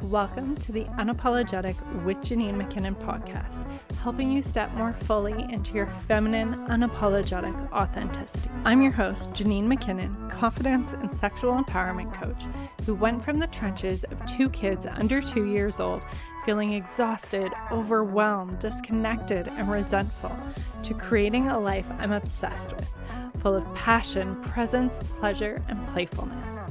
Welcome to the Unapologetic with Janine McKinnon podcast, helping you step more fully into your feminine, unapologetic authenticity. I'm your host, Janine McKinnon, confidence and sexual empowerment coach, who went from the trenches of 2 kids under 2 years old, feeling exhausted, overwhelmed, disconnected, and resentful, to creating a life I'm obsessed with, full of passion, presence, pleasure, and playfulness.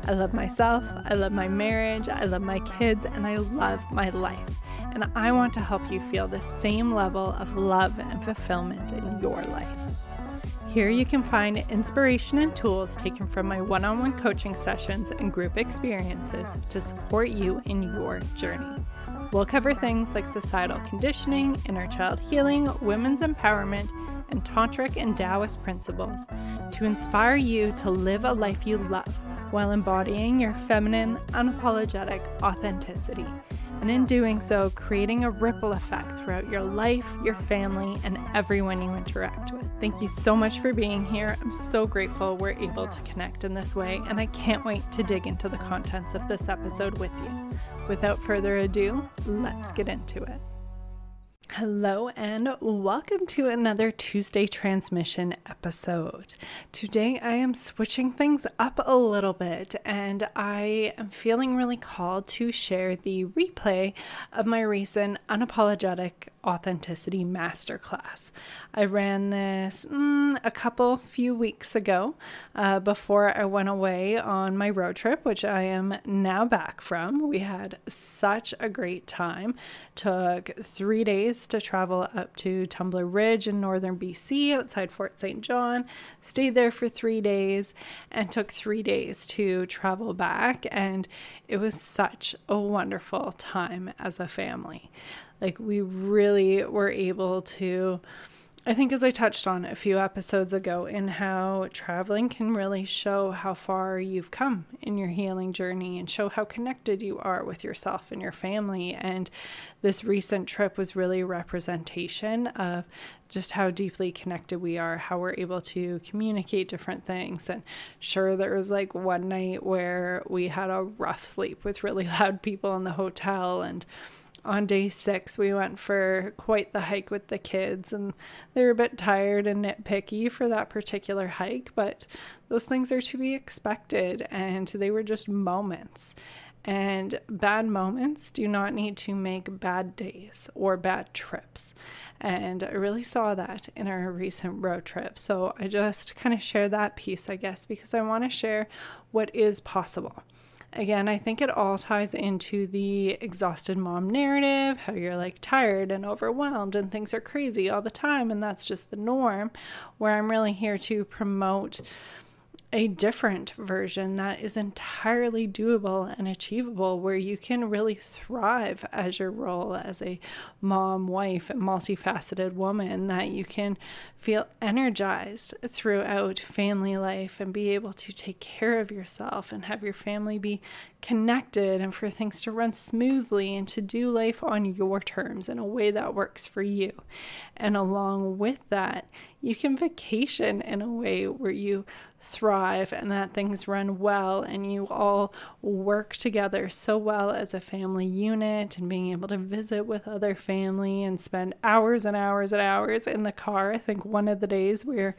I love myself, I love my marriage, I love my kids, and I love my life. And I want to help you feel the same level of love and fulfillment in your life. Here you can find inspiration and tools taken from my one-on-one coaching sessions and group experiences to support you in your journey. We'll cover things like societal conditioning, inner child healing, women's empowerment, and tantric and Taoist principles to inspire you to live a life you love while embodying your feminine, unapologetic authenticity. And in doing so, creating a ripple effect throughout your life, your family, and everyone you interact with. Thank you so much for being here. I'm so grateful we're able to connect in this way, and I can't wait to dig into the contents of this episode with you. Without further ado, let's get into it. Hello and welcome to another Tuesday transmission episode. Today I am switching things up a little bit and I am feeling really called to share the replay of my recent Unapologetic Authenticity Masterclass. I ran this a few weeks ago before I went away on my road trip, which I am now back from. We had such a great time. Took 3 days to travel up to Tumbler Ridge in northern BC outside Fort St. John, stayed there for 3 days and took 3 days to travel back. And it was such a wonderful time as a family. Like we really were able to, I think as I touched on a few episodes ago, in how traveling can really show how far you've come in your healing journey and show how connected you are with yourself and your family. And this recent trip was really a representation of just how deeply connected we are, how we're able to communicate different things. And sure, there was like one night where we had a rough sleep with really loud people in the hotel, and on day 6, we went for quite the hike with the kids, and they were a bit tired and nitpicky for that particular hike, but those things are to be expected, and they were just moments. And bad moments do not need to make bad days or bad trips. And I really saw that in our recent road trip. So I just kind of share that piece, I guess, because I want to share what is possible. Again, I think it all ties into the exhausted mom narrative, how you're like tired and overwhelmed and things are crazy all the time and that's just the norm, where I'm really here to promote a different version that is entirely doable and achievable, where you can really thrive as your role as a mom, wife, and multifaceted woman, that you can feel energized throughout family life and be able to take care of yourself and have your family be connected and for things to run smoothly and to do life on your terms in a way that works for you. And along with that, you can vacation in a way where you thrive and that things run well and you all work together so well as a family unit, and being able to visit with other family and spend hours and hours and hours in the car. I think one of the days we were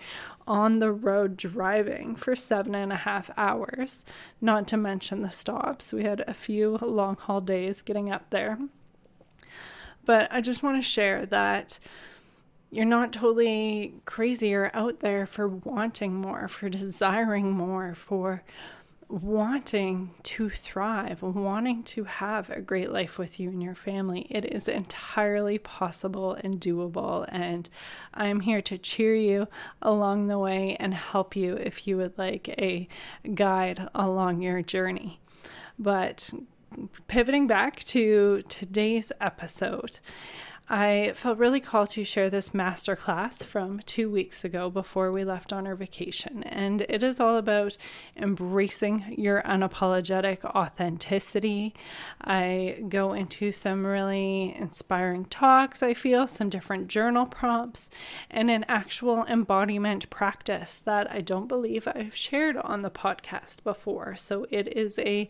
on the road driving for 7.5 hours, not to mention the stops. We had a few long haul days getting up there. But I just want to share that you're not totally crazy or out there for wanting more, for desiring more, for wanting to thrive, wanting to have a great life with you and your family. It is entirely possible and doable, and I'm here to cheer you along the way and help you if you would like a guide along your journey. But pivoting back to today's episode, I felt really called to share this masterclass from 2 weeks ago before we left on our vacation. And it is all about embracing your unapologetic authenticity. I go into some really inspiring talks, I feel, some different journal prompts, and an actual embodiment practice that I don't believe I've shared on the podcast before. So it is a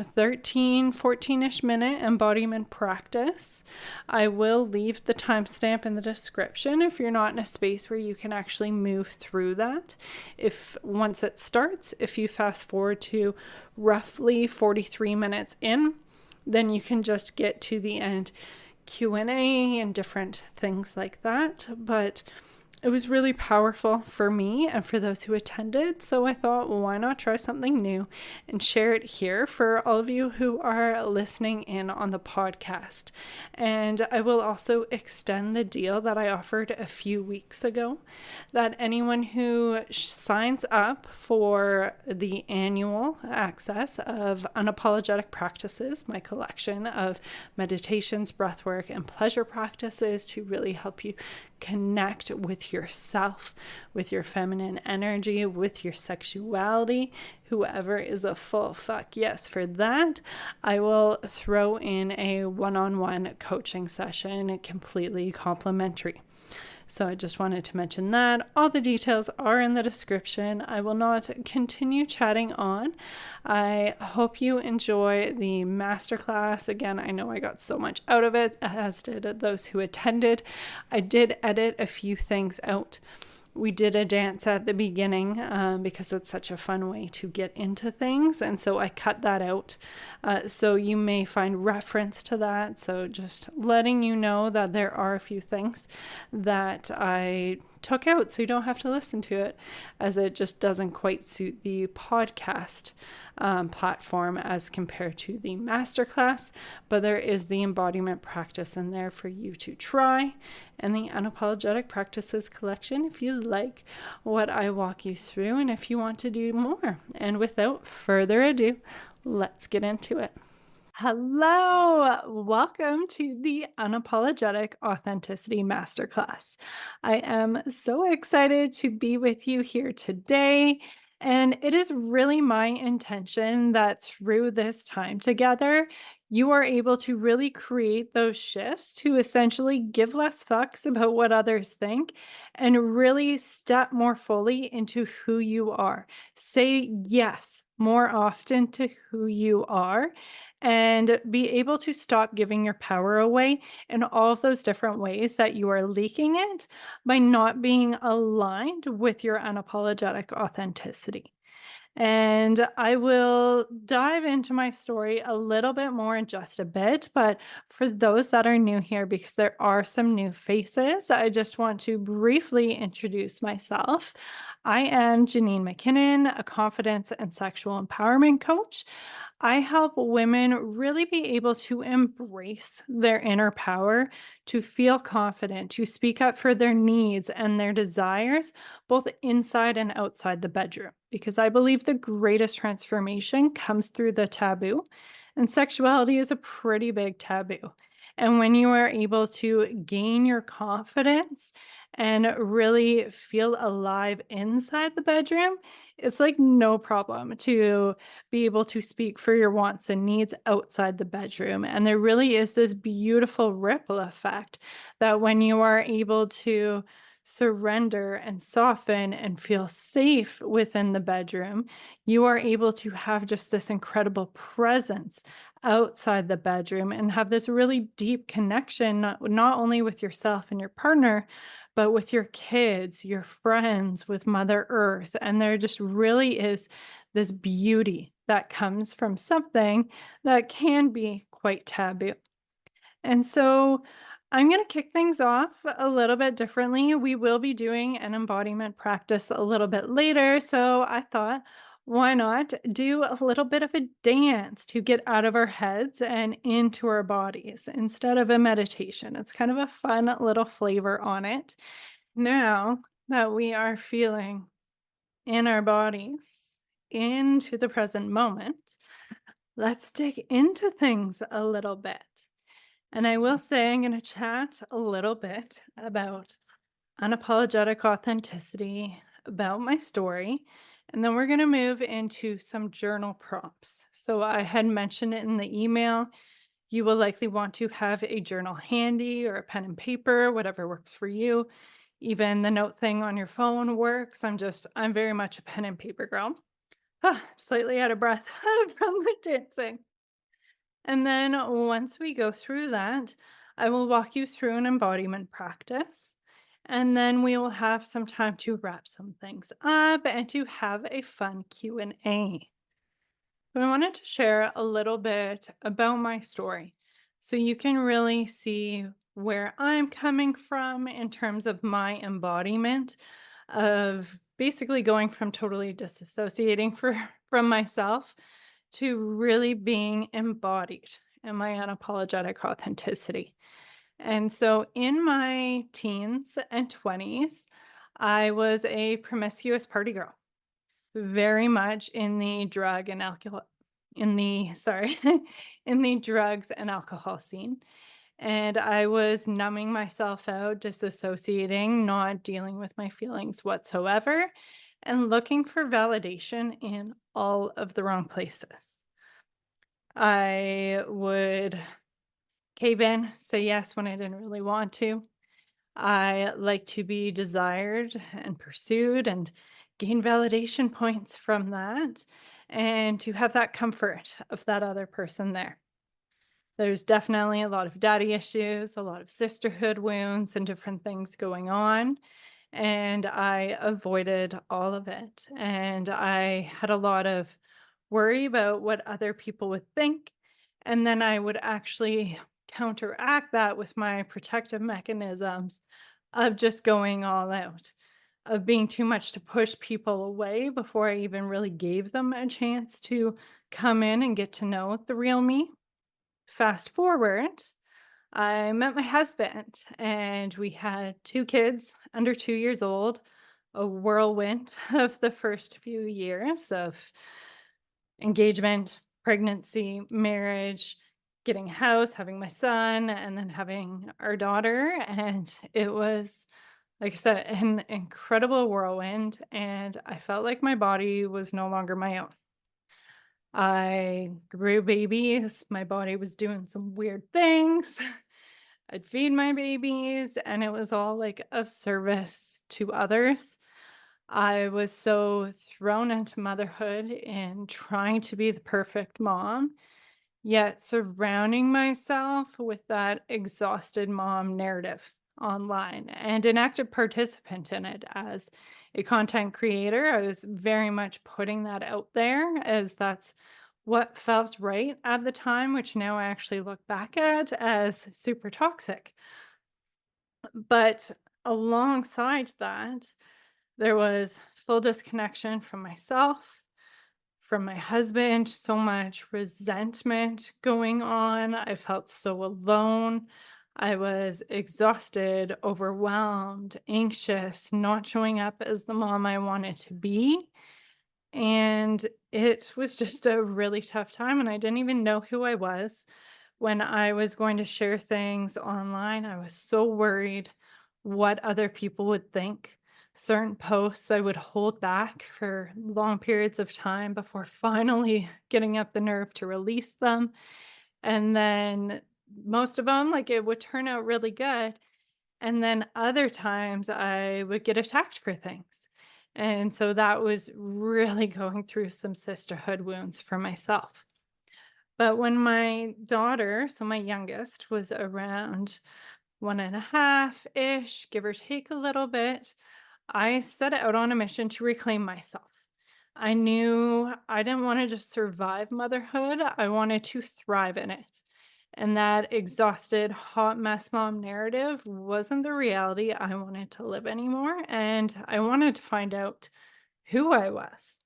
a 14-ish minute embodiment practice. I will leave the timestamp in the description if you're not in a space where you can actually move through that. If once it starts, if you fast forward to roughly 43 minutes in, then you can just get to the end Q&A and different things like that. But it was really powerful for me and for those who attended. So I thought, well, why not try something new and share it here for all of you who are listening in on the podcast. And I will also extend the deal that I offered a few weeks ago, that anyone who signs up for the annual access of Unapologetic Practices, my collection of meditations, breathwork, and pleasure practices to really help you connect with yourself, with your feminine energy, with your sexuality. Whoever is a full fuck yes for that, I will throw in a one-on-one coaching session, completely complimentary. So I just wanted to mention that. All the details are in the description. I will not continue chatting on. I hope you enjoy the masterclass. Again, I know I got so much out of it, as did those who attended. I did edit a few things out. We did a dance at the beginning because it's such a fun way to get into things. And so I cut that out. So you may find reference to that. So just letting you know that there are a few things that I took out so you don't have to listen to it, as it just doesn't quite suit the podcast platform as compared to the masterclass. But there is the embodiment practice in there for you to try, and the Unapologetic Practices collection if you like what I walk you through and if you want to do more. And without further ado, let's get into it. Hello, welcome to the Unapologetic Authenticity Masterclass. I am so excited to be with you here today. And it is really my intention that through this time together, you are able to really create those shifts to essentially give less fucks about what others think and really step more fully into who you are. Say yes more often to who you are and be able to stop giving your power away in all of those different ways that you are leaking it by not being aligned with your unapologetic authenticity. And I will dive into my story a little bit more in just a bit. But for those that are new here, because there are some new faces, I just want to briefly introduce myself. I am Janine McKinnon, a confidence and sexual empowerment coach. I help women really be able to embrace their inner power, to feel confident, to speak up for their needs and their desires, both inside and outside the bedroom. Because I believe the greatest transformation comes through the taboo, and sexuality is a pretty big taboo. And when you are able to gain your confidence and really feel alive inside the bedroom, it's like no problem to be able to speak for your wants and needs outside the bedroom. And there really is this beautiful ripple effect that when you are able to surrender and soften and feel safe within the bedroom, you are able to have just this incredible presence outside the bedroom and have this really deep connection, not only with yourself and your partner, but with your kids, your friends, with Mother Earth. And there just really is this beauty that comes from something that can be quite taboo. And so I'm going to kick things off a little bit differently. We will be doing an embodiment practice a little bit later. So I thought, why not do a little bit of a dance to get out of our heads and into our bodies instead of a meditation? It's kind of a fun little flavor on it. Now that we are feeling in our bodies, into the present moment, let's dig into things a little bit. And I will say, I'm going to chat a little bit about unapologetic authenticity, about my story, and then we're going to move into some journal prompts. So I had mentioned it in the email. You will likely want to have a journal handy or a pen and paper, whatever works for you. Even the note thing on your phone works. I'm very much a pen and paper girl. Slightly out of breath from the dancing. And then once we go through that, I will walk you through an embodiment practice. And then we will have some time to wrap some things up and to have a fun Q&A. So I wanted to share a little bit about my story so you can really see where I'm coming from in terms of my embodiment of basically going from totally disassociating from myself to really being embodied in my unapologetic authenticity. And so in my teens and 20s, I was a promiscuous party girl, very much in the drug and alcohol in the sorry, in the drugs and alcohol scene. And I was numbing myself out, disassociating, not dealing with my feelings whatsoever, and looking for validation in all of the wrong places. I would cave in, say yes when I didn't really want to. I like to be desired and pursued and gain validation points from that, and to have that comfort of that other person there. There's definitely a lot of daddy issues, a lot of sisterhood wounds, and different things going on. And I avoided all of it. And I had a lot of worry about what other people would think. And then I would actually counteract that with my protective mechanisms of just going all out, of being too much to push people away before I even really gave them a chance to come in and get to know the real me. Fast forward, I met my husband and we had 2 kids under 2 years old, a whirlwind of the first few years of engagement, pregnancy, marriage, getting a house, having my son, and then having our daughter. And it was, like I said, an incredible whirlwind. And I felt like my body was no longer my own. I grew babies. My body was doing some weird things. I'd feed my babies, and it was all like of service to others. I was so thrown into motherhood and trying to be the perfect mom, yet surrounding myself with that exhausted mom narrative online and an active participant in it as a content creator. I was very much putting that out there as that's what felt right at the time, which now I actually look back at as super toxic. But alongside that, there was full disconnection from myself, from my husband, so much resentment going on. I felt so alone. I was exhausted, overwhelmed, anxious, not showing up as the mom I wanted to be. And it was just a really tough time. And I didn't even know who I was when I was going to share things online. I was so worried what other people would think. Certain posts I would hold back for long periods of time before finally getting up the nerve to release them. And then most of them, like it would turn out really good. And then other times I would get attacked for things. And so that was really going through some sisterhood wounds for myself. But when my daughter, so my youngest, was around 1.5-ish, give or take a little bit, I set out on a mission to reclaim myself. I knew I didn't want to just survive motherhood, I wanted to thrive in it. And that exhausted, hot mess mom narrative wasn't the reality I wanted to live anymore. And I wanted to find out who I was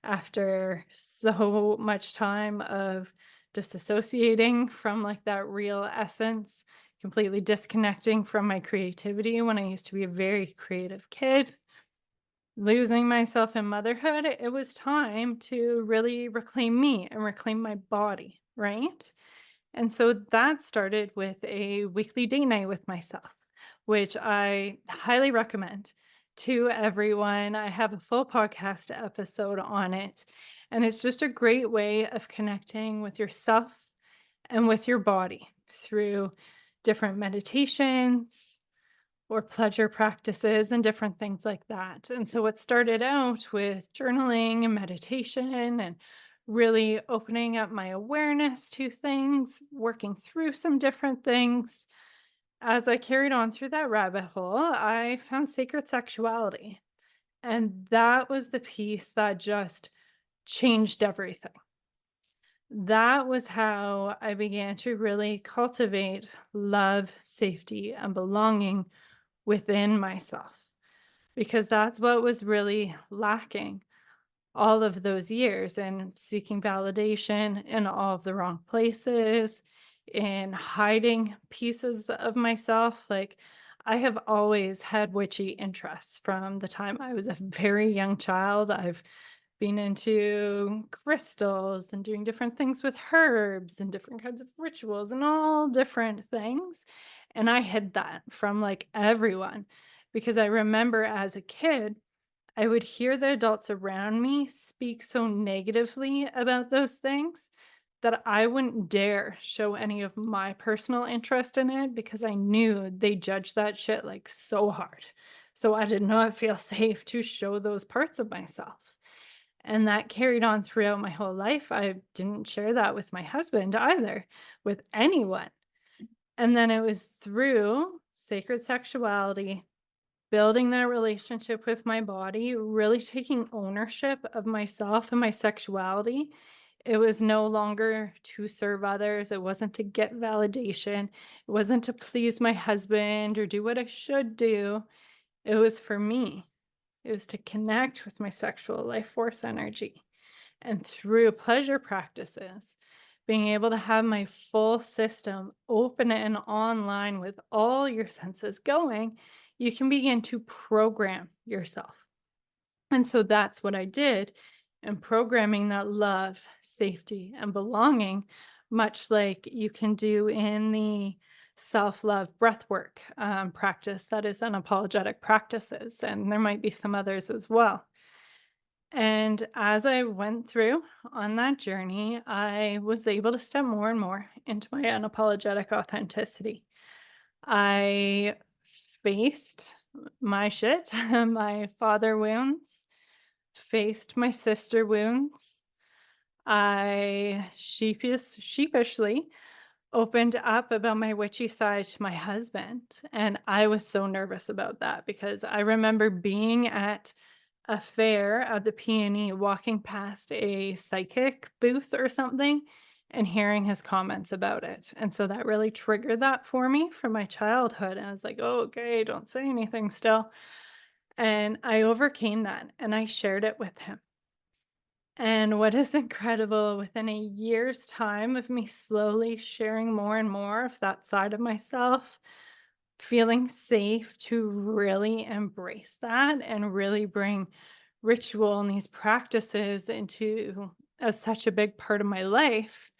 after so much time of disassociating from like that real essence, completely disconnecting from my creativity when I used to be a very creative kid, losing myself in motherhood. It was time to really reclaim me and reclaim my body, right? And so that started with a weekly date night with myself, which I highly recommend to everyone. I have a full podcast episode on it. And it's just a great way of connecting with yourself and with your body through different meditations or pleasure practices and different things like that. And so it started out with journaling and meditation and really opening up my awareness to things, working through some different things. As I carried on through that rabbit hole, I found sacred sexuality. And that was the piece that just changed everything. That was how I began to really cultivate love, safety, and belonging within myself, because that's what was really lacking all of those years, and seeking validation in all of the wrong places, in hiding pieces of myself. Like, I have always had witchy interests from the time I was a very young child. I've been into crystals and doing different things with herbs and different kinds of rituals and all different things. And I hid that from like everyone, because I remember as a kid, I would hear the adults around me speak so negatively about those things that I wouldn't dare show any of my personal interest in it, because I knew they judged that shit like so hard. So I did not feel safe to show those parts of myself. And that carried on throughout my whole life. I didn't share that with my husband either, with anyone. And then it was through sacred sexuality, building that relationship with my body, really taking ownership of myself and my sexuality. It was no longer to serve others. It wasn't to get validation. It wasn't to please my husband or do what I should do. It was for me. It was to connect with my sexual life force energy. And through pleasure practices, being able to have my full system open and online with all your senses going, you can begin to program yourself. And so that's what I did, and programming that love, safety, and belonging, much like you can do in the self love breathwork practice that is unapologetic practices. And there might be some others as well. And as I went through on that journey, I was able to step more and more into my unapologetic authenticity. I faced my shit, my father wounds, faced my sister wounds. I sheepishly opened up about my witchy side to my husband. And I was so nervous about that, because I remember being at a fair at the PNE, walking past a psychic booth or something, and hearing his comments about it. And so that really triggered that for me from my childhood. I was like, oh, okay, don't say anything still. And I overcame that and I shared it with him. And what is incredible, within a year's time of me slowly sharing more and more of that side of myself, feeling safe to really embrace that and really bring ritual and these practices into as such a big part of my life.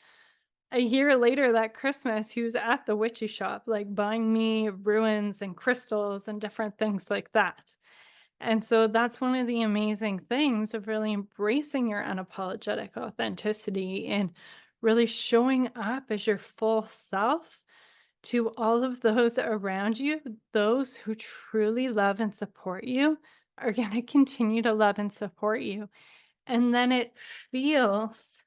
A year later, that Christmas, he was at the witchy shop, like buying me ruins and crystals and different things like that. And so that's one of the amazing things of really embracing your unapologetic authenticity and really showing up as your full self to all of those around you. Those who truly love and support you are going to continue to love and support you. And then it feels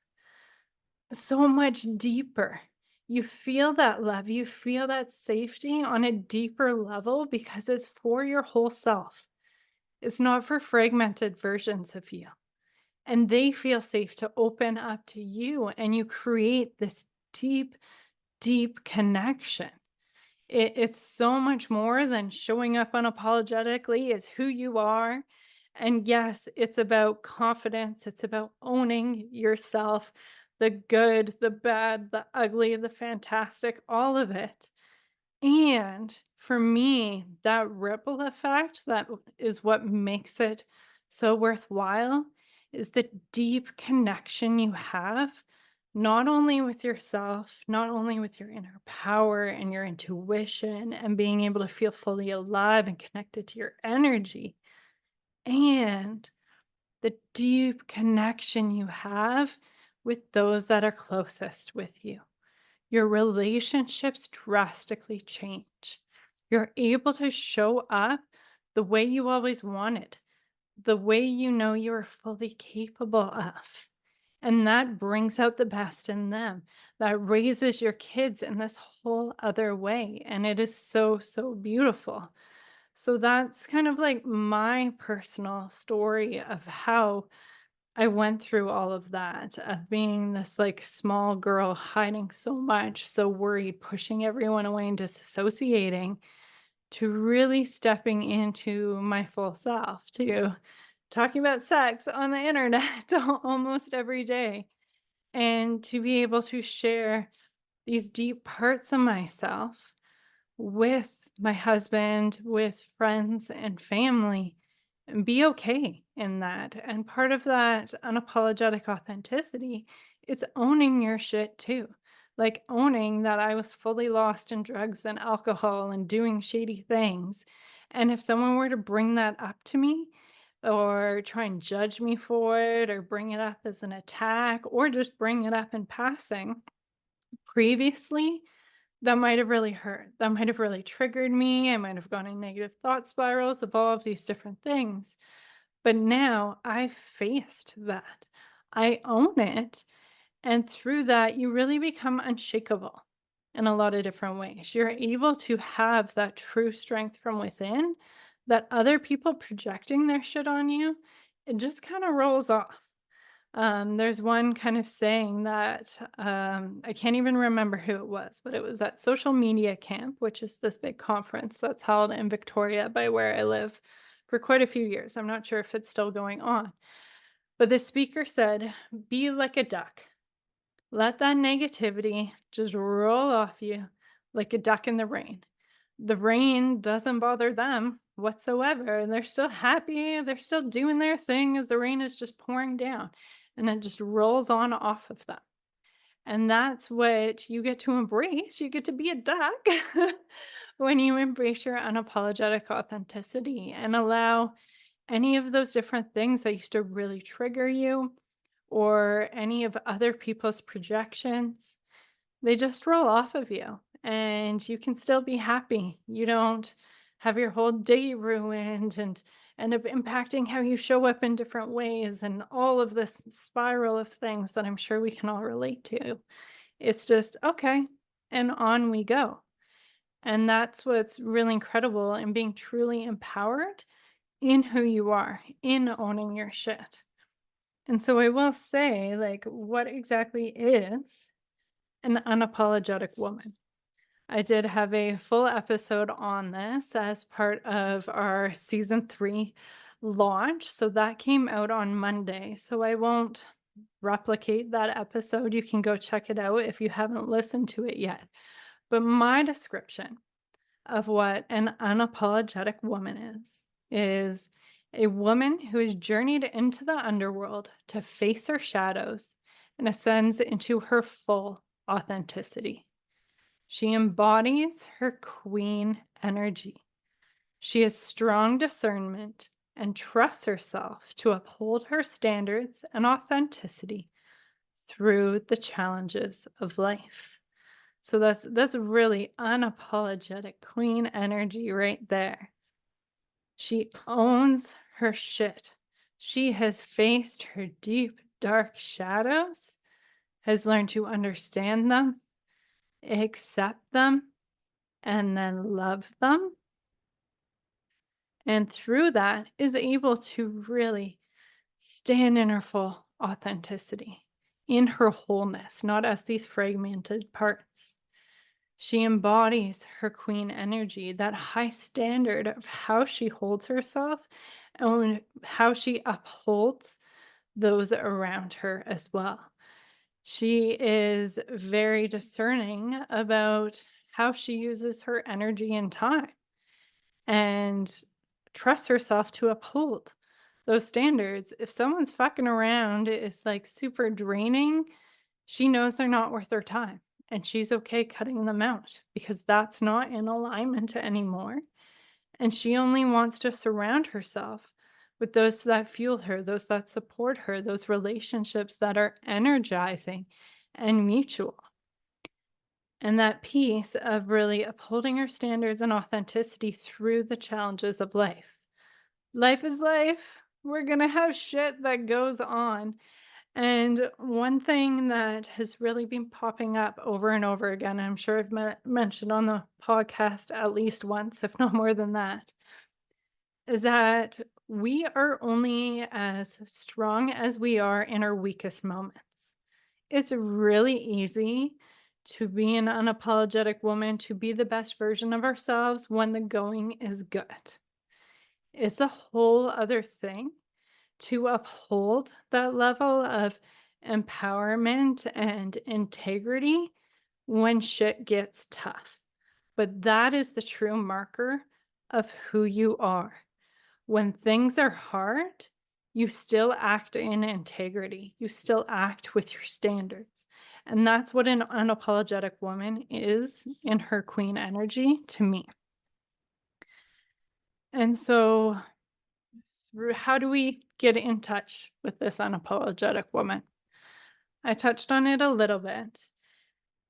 so much deeper. You feel that love, you feel that safety on a deeper level, because it's for your whole self. It's not for fragmented versions of you. And they feel safe to open up to you, and you create this deep, deep connection. It's so much more than showing up unapologetically as who you are. And yes, it's about confidence. It's about owning yourself, the good, the bad, the ugly, the fantastic, all of it. And for me, that ripple effect, that is what makes it so worthwhile, is the deep connection you have, not only with yourself, not only with your inner power and your intuition and being able to feel fully alive and connected to your energy, and the deep connection you have with those that are closest with you. Your relationships drastically change. You're able to show up the way you always wanted, the way you know you are fully capable of. And that brings out the best in them. That raises your kids in this whole other way. And it is so, so beautiful. So that's kind of like my personal story of how I went through all of that, of being this like small girl hiding so much, so worried, pushing everyone away and disassociating, to really stepping into my full self, to talking about sex on the internet almost every day, and to be able to share these deep parts of myself with my husband, with friends and family, and be okay in that. And part of that unapologetic authenticity, it's owning your shit too. Like owning that I was fully lost in drugs and alcohol and doing shady things. And if someone were to bring that up to me or try and judge me for it or bring it up as an attack or just bring it up in passing previously, that might have really hurt. That might have really triggered me. I might have gone in negative thought spirals of all of these different things. But now I've faced that. I own it. And through that, you really become unshakable in a lot of different ways. You're able to have that true strength from within that other people projecting their shit on you, it just kind of rolls off. There's one kind of saying that I can't even remember who it was, but it was at Social Media Camp, which is this big conference that's held in Victoria by where I live for quite a few years. I'm not sure if it's still going on. But the speaker said, be like a duck. Let that negativity just roll off you like a duck in the rain. The rain doesn't bother them whatsoever. And they're still happy. They're still doing their thing as the rain is just pouring down. And it just rolls on off of them. And that's what you get to embrace. You get to be a duck when you embrace your unapologetic authenticity and allow any of those different things that used to really trigger you or any of other people's projections, they just roll off of you and you can still be happy. You don't have your whole day ruined and end up impacting how you show up in different ways and all of this spiral of things that I'm sure we can all relate to. It's just okay, and on we go. And that's what's really incredible in being truly empowered in who you are, in owning your shit. And so I will say, like, what exactly is an unapologetic woman? I did have a full episode on this as part of our season 3 launch. So that came out on Monday. So I won't replicate that episode. You can go check it out if you haven't listened to it yet. But my description of what an unapologetic woman is a woman who has journeyed into the underworld to face her shadows and ascends into her full authenticity. She embodies her queen energy. She has strong discernment and trusts herself to uphold her standards and authenticity through the challenges of life. So that's really unapologetic queen energy right there. She owns her shit. She has faced her deep, dark shadows, has learned to understand them, accept them, and then love them. And through that is able to really stand in her full authenticity, in her wholeness, not as these fragmented parts. She embodies her queen energy, that high standard of how she holds herself and how she upholds those around her as well. She is very discerning about how she uses her energy and time and trusts herself to uphold those standards. If someone's fucking around is like super draining, she knows they're not worth her time and she's okay cutting them out because that's not in alignment anymore. And she only wants to surround herself with those that fuel her, those that support her, those relationships that are energizing and mutual. And that piece of really upholding her standards and authenticity through the challenges of life. Life is life. We're going to have shit that goes on. And one thing that has really been popping up over and over again, I'm sure I've mentioned on the podcast at least once, if not more than that, is that we are only as strong as we are in our weakest moments. It's really easy to be an unapologetic woman, to be the best version of ourselves when the going is good. It's a whole other thing to uphold that level of empowerment and integrity when shit gets tough. But that is the true marker of who you are. When things are hard, you still act in integrity. You still act with your standards. And that's what an unapologetic woman is in her queen energy to me. And so, how do we get in touch with this unapologetic woman? I touched on it a little bit,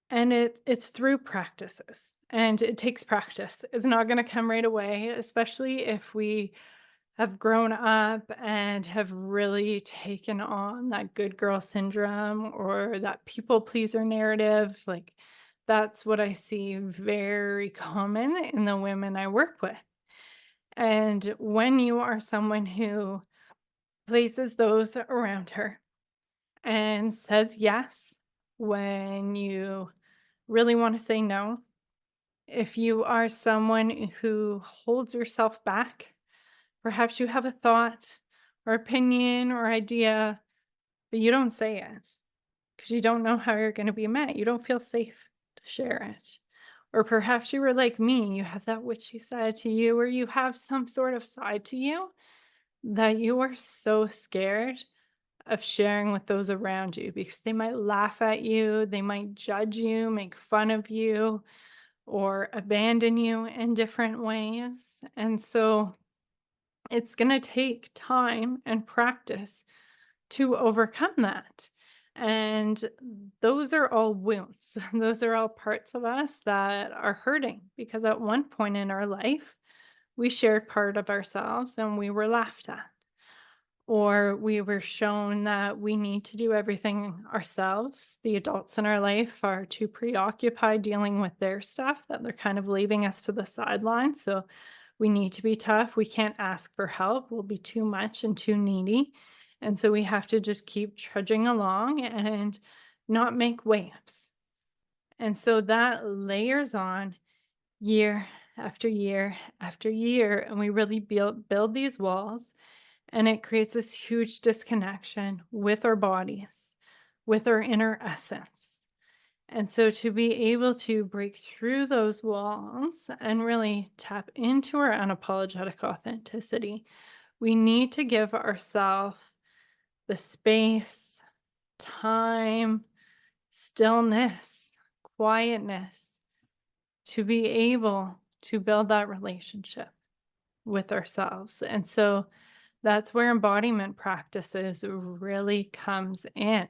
and it's through practices, and it takes practice. It's not going to come right away, especially if we have grown up and have really taken on that good girl syndrome or that people pleaser narrative. Like, that's what I see very common in the women I work with. And when you are someone who places those around her and says yes when you really want to say no, if you are someone who holds yourself back, perhaps you have a thought or opinion or idea, but you don't say it because you don't know how you're going to be met. You don't feel safe to share it. Or perhaps you were like me, you have that witchy side to you, or you have some sort of side to you that you are so scared of sharing with those around you because they might laugh at you, they might judge you, make fun of you, or abandon you in different ways. And so it's going to take time and practice to overcome that. And those are all wounds. Those are all parts of us that are hurting because at one point in our life, we shared part of ourselves and we were laughed at, or we were shown that we need to do everything ourselves. The adults in our life are too preoccupied dealing with their stuff that they're kind of leaving us to the sidelines. So we need to be tough. We can't ask for help. We'll be too much and too needy. And so we have to just keep trudging along and not make waves. And so that layers on year after year after year. And we really build these walls. And it creates this huge disconnection with our bodies, with our inner essence. And so to be able to break through those walls and really tap into our unapologetic authenticity, we need to give ourselves the space, time, stillness, quietness to be able to build that relationship with ourselves. And so that's where embodiment practices really comes in.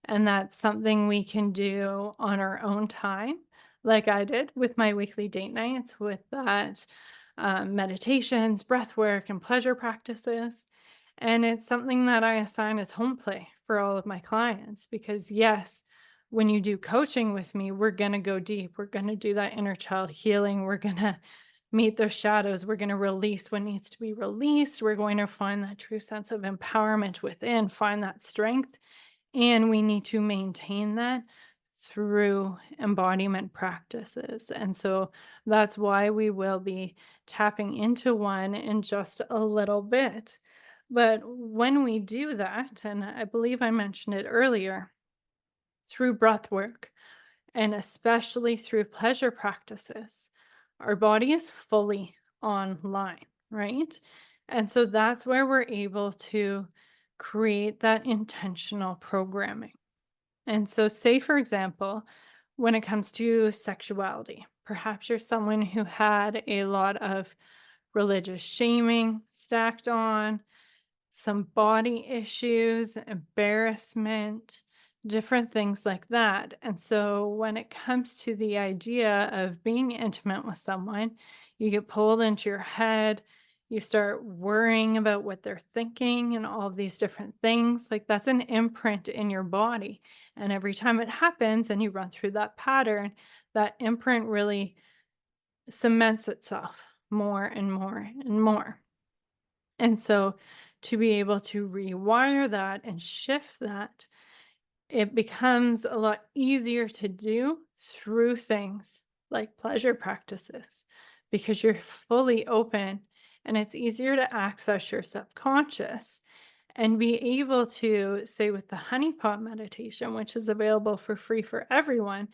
And that's something we can do on our own time, like I did with my weekly date nights with that meditations, breath work, and pleasure practices. And it's something that I assign as home play for all of my clients because, yes, when you do coaching with me, we're going to go deep. We're going to do that inner child healing. We're going to meet those shadows. We're going to release what needs to be released. We're going to find that true sense of empowerment within, find that strength. And we need to maintain that through embodiment practices. And so that's why we will be tapping into one in just a little bit. But when we do that, and I believe I mentioned it earlier, through breath work, and especially through pleasure practices, our body is fully online, right? And so that's where we're able to create that intentional programming. And so, say, for example, when it comes to sexuality, perhaps you're someone who had a lot of religious shaming stacked on, some body issues, embarrassment, different things like that. And so when it comes to the idea of being intimate with someone, you get pulled into your head, You start worrying about what they're thinking and all of these different things. Like that's an imprint in your body. And every time it happens and you run through that pattern, that imprint really cements itself more and more and more. And so to be able to rewire that and shift that, it becomes a lot easier to do through things like pleasure practices because you're fully open and it's easier to access your subconscious and be able to say with the honeypot meditation, which is available for free for everyone,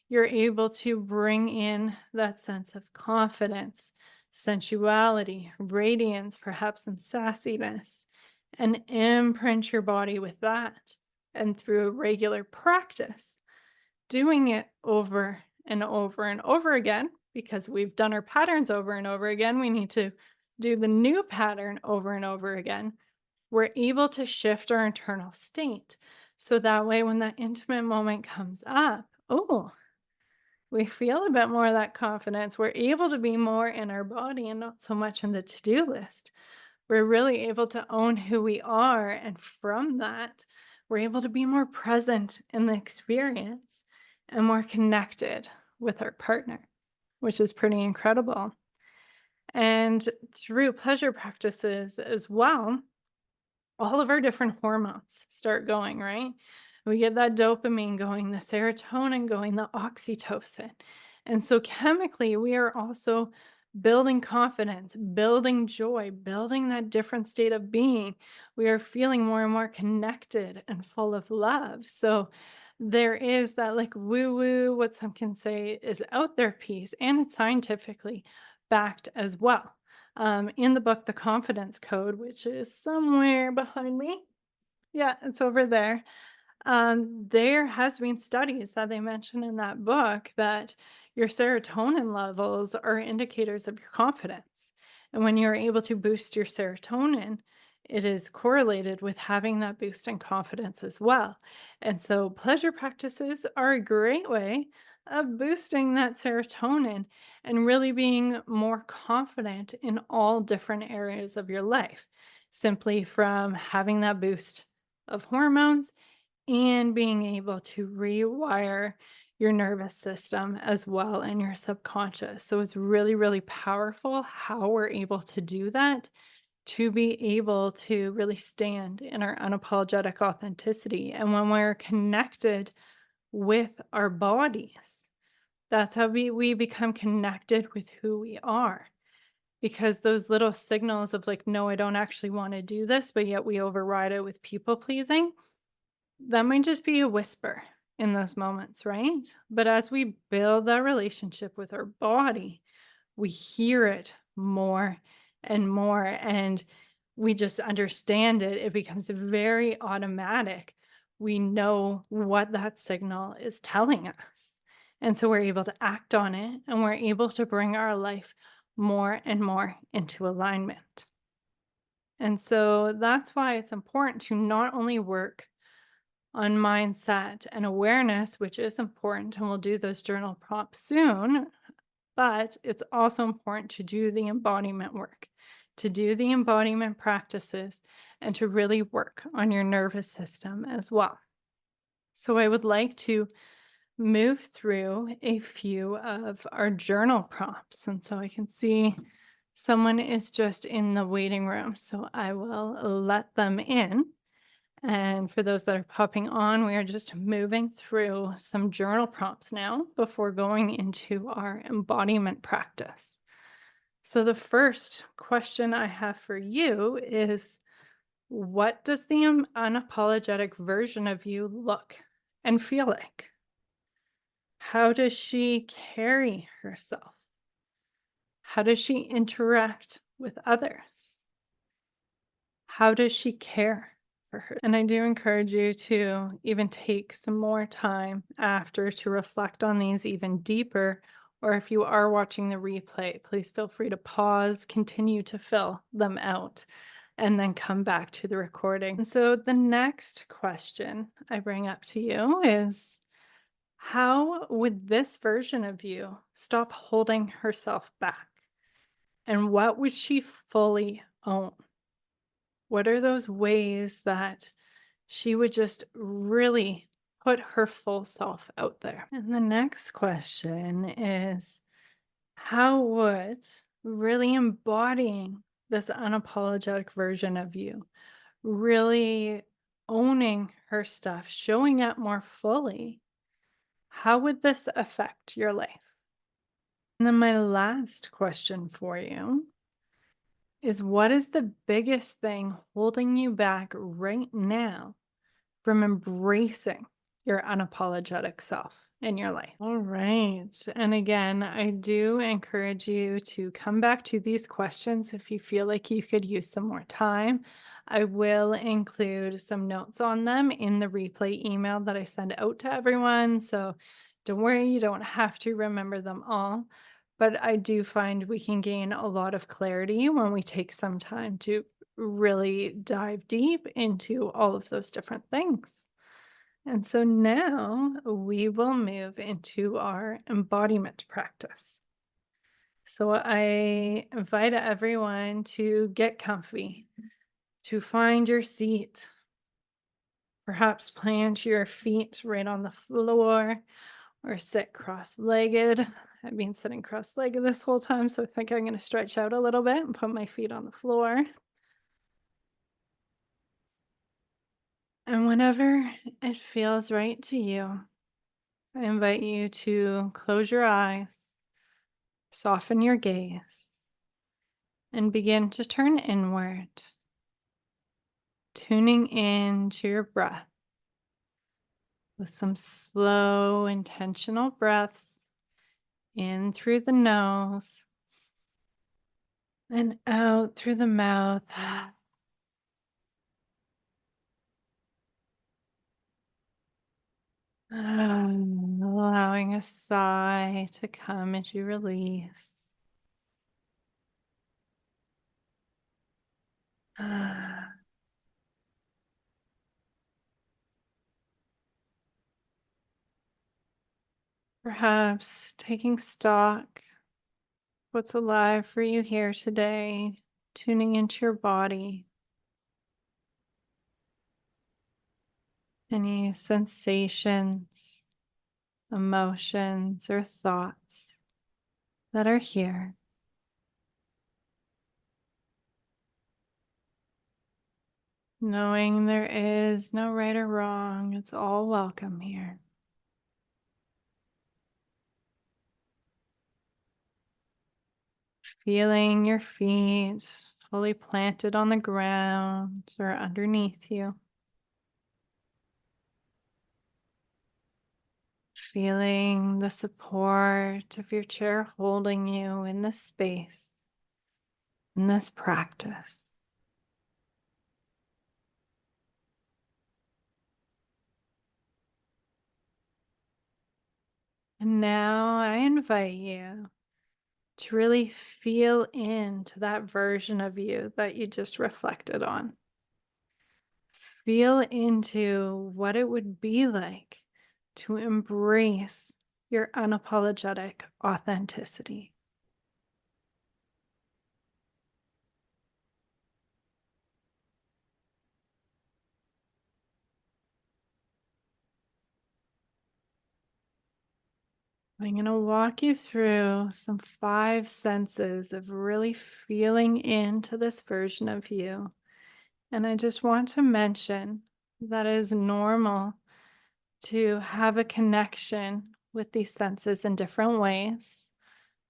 you're able to bring in that sense of confidence, sensuality, radiance, perhaps some sassiness, and imprint your body with that. And through regular practice, doing it over and over and over again, because we've done our patterns over and over again, we need to do the new pattern over and over again. We're able to shift our internal state. So that way, when that intimate moment comes up, oh, we feel a bit more of that confidence. We're able to be more in our body and not so much in the to do list. We're really able to own who we are. And from that, we're able to be more present in the experience and more connected with our partner, which is pretty incredible. And through pleasure practices as well, all of our different hormones start going, right? We get that dopamine going, the serotonin going, the oxytocin. And so chemically, we are also building confidence, building joy, building that different state of being. We are feeling more and more connected and full of love. So there is that like woo woo, what some can say is out there piece, and it's scientifically backed as well. In the book, The Confidence Code, which is somewhere behind me. Yeah, it's over there. There has been studies that they mention in that book that your serotonin levels are indicators of your confidence. And when you're able to boost your serotonin, it is correlated with having that boost in confidence as well. And so pleasure practices are a great way of boosting that serotonin and really being more confident in all different areas of your life, simply from having that boost of hormones and being able to rewire your nervous system as well and your subconscious. So it's really, really powerful how we're able to do that to be able to really stand in our unapologetic authenticity. And when we're connected with our bodies, that's how we become connected with who we are. Because those little signals of like, no, I don't actually want to do this, but yet we override it with people pleasing, that might just be a whisper in those moments, right? But as we build that relationship with our body, we hear it more and more, and we just understand it. It becomes very automatic. We know what that signal is telling us. And so we're able to act on it and we're able to bring our life more and more into alignment. And so that's why it's important to not only work on mindset and awareness, which is important, and we'll do those journal prompts soon. But it's also important to do the embodiment work, to do the embodiment practices, and to really work on your nervous system as well. So I would like to move through a few of our journal prompts. And so I can see someone is just in the waiting room. So I will let them in. And for those that are popping on, we are just moving through some journal prompts now before going into our embodiment practice. So, the first question I have for you is, what does the unapologetic version of you look and feel like? How does she carry herself? How does she interact with others? How does she care for her? And I do encourage you to even take some more time after to reflect on these even deeper. Or if you are watching the replay, please feel free to pause, continue to fill them out, and then come back to the recording. And so the next question I bring up to you is, how would this version of you stop holding herself back? And what would she fully own? What are those ways that she would just really put her full self out there? And the next question is, how would really embodying this unapologetic version of you, really owning her stuff, showing up more fully, how would this affect your life? And then my last question for you is, what is the biggest thing holding you back right now from embracing your unapologetic self in your life? All right. And again, I do encourage you to come back to these questions if you feel like you could use some more time. I will include some notes on them in the replay email that I send out to everyone. So don't worry, you don't have to remember them all. But I do find we can gain a lot of clarity when we take some time to really dive deep into all of those different things. And so now we will move into our embodiment practice. So I invite everyone to get comfy, to find your seat, perhaps plant your feet right on the floor or sit cross legged. I've been sitting cross legged this whole time, so I think I'm going to stretch out a little bit and put my feet on the floor. And whenever it feels right to you, I invite you to close your eyes, soften your gaze, and begin to turn inward, tuning in to your breath with some slow, intentional breaths in through the nose and out through the mouth. Allowing a sigh to come as you release. Perhaps taking stock, what's alive for you here today, tuning into your body, any sensations, emotions, or thoughts that are here. Knowing there is no right or wrong, it's all welcome here. Feeling your feet fully planted on the ground or underneath you. Feeling the support of your chair holding you in this space, in this practice. And now I invite you to really feel into that version of you that you just reflected on. Feel into what it would be like to embrace your unapologetic authenticity. I'm going to walk you through some 5 senses of really feeling into this version of you. And I just want to mention that it is normal to have a connection with these senses in different ways.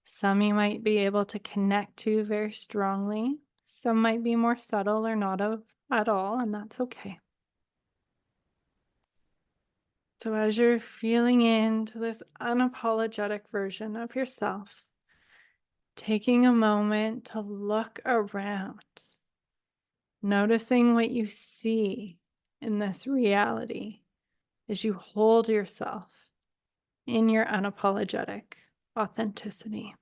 Some you might be able to connect to very strongly. Some might be more subtle or not at all, and that's okay. So as you're feeling into this unapologetic version of yourself, taking a moment to look around, noticing what you see in this reality as you hold yourself in your unapologetic authenticity.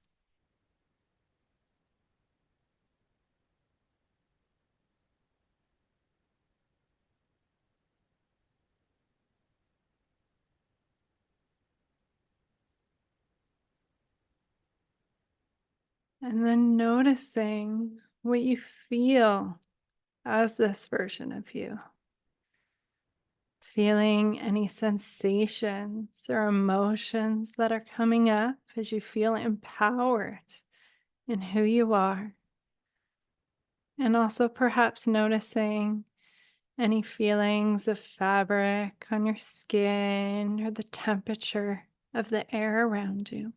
And then noticing what you feel as this version of you. Feeling any sensations or emotions that are coming up as you feel empowered in who you are. And also perhaps noticing any feelings of fabric on your skin or the temperature of the air around you.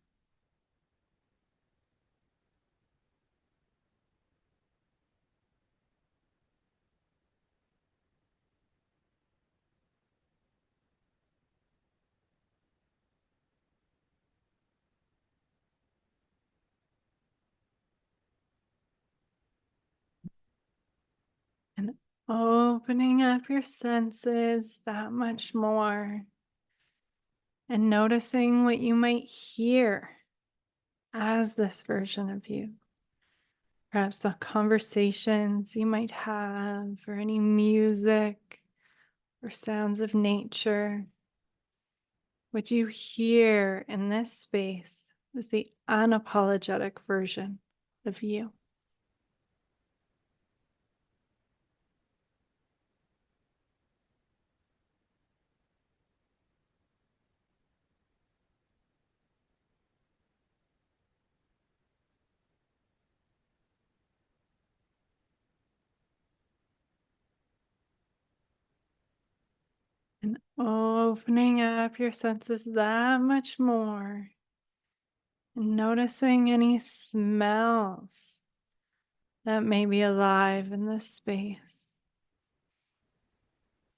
And opening up your senses that much more and noticing what you might hear as this version of you. Perhaps the conversations you might have, or any music or sounds of nature. What you hear in this space is the unapologetic version of you. And opening up your senses that much more. And noticing any smells that may be alive in this space.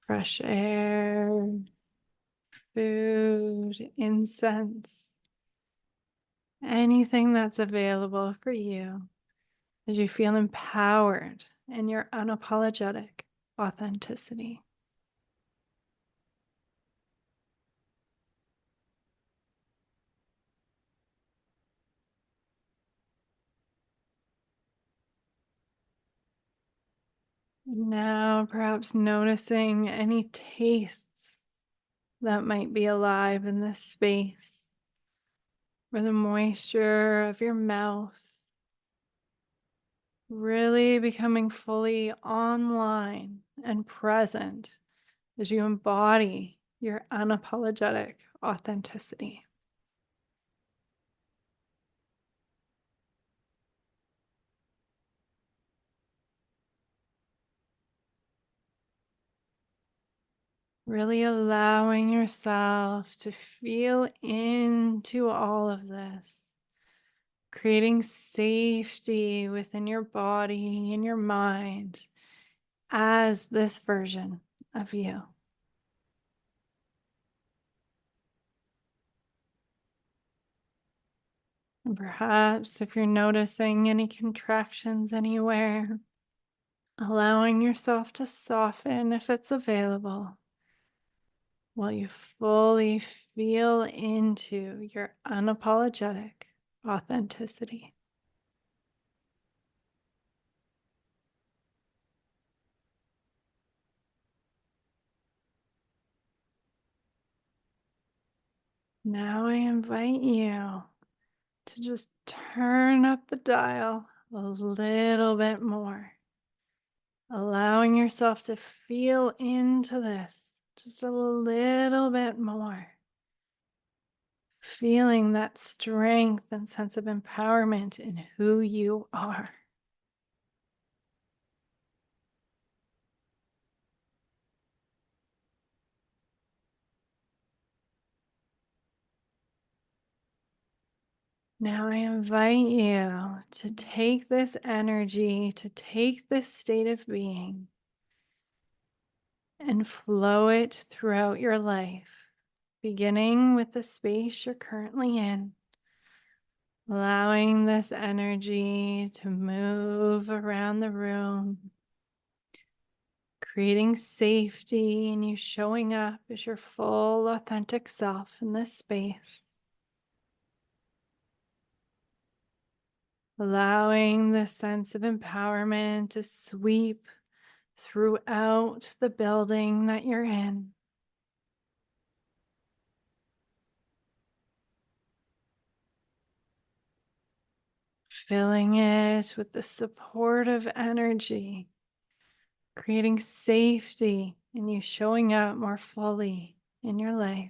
Fresh air, food, incense, anything that's available for you as you feel empowered in your unapologetic authenticity. Now, perhaps noticing any tastes that might be alive in this space, or the moisture of your mouth, really becoming fully online and present as you embody your unapologetic authenticity. Really allowing yourself to feel into all of this, creating safety within your body and your mind as this version of you. And perhaps if you're noticing any contractions anywhere, allowing yourself to soften if it's available, while you fully feel into your unapologetic authenticity. Now I invite you to just turn up the dial a little bit more, allowing yourself to feel into this just a little bit more, feeling that strength and sense of empowerment in who you are. Now I invite you to take this energy, to take this state of being and flow it throughout your life, beginning with the space you're currently in, allowing this energy to move around the room, creating safety and you showing up as your full authentic self in this space. Allowing the sense of empowerment to sweep throughout the building that you're in. filling it with the supportive energy, creating safety and you showing up more fully in your life.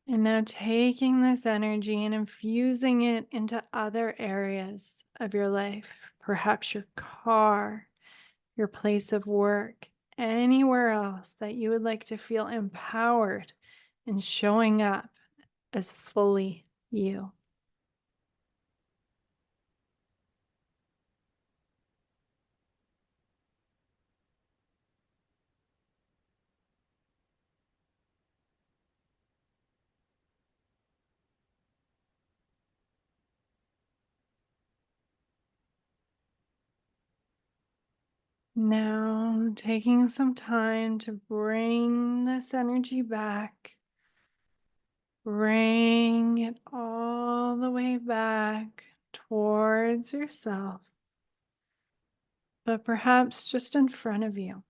And now taking this energy and infusing it into other areas of your life, perhaps your car, your place of work, anywhere else that you would like to feel empowered and showing up as fully you. Now, taking some time to bring this energy back, bring it all the way back towards yourself, but perhaps just in front of you.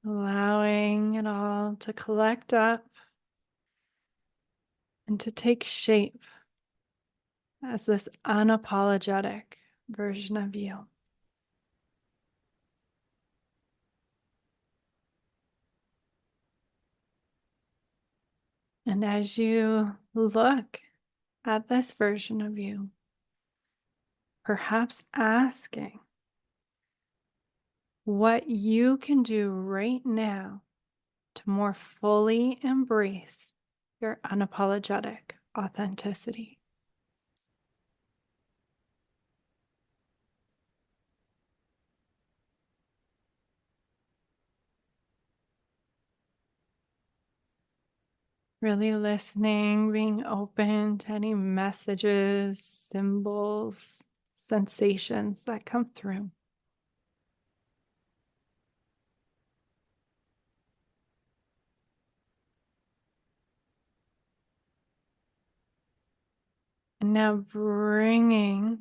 Allowing it all to collect up and to take shape as this unapologetic version of you. And as you look at this version of you, perhaps asking what you can do right now to more fully embrace your unapologetic authenticity. Really listening, being open to any messages, symbols, sensations that come through. And now bringing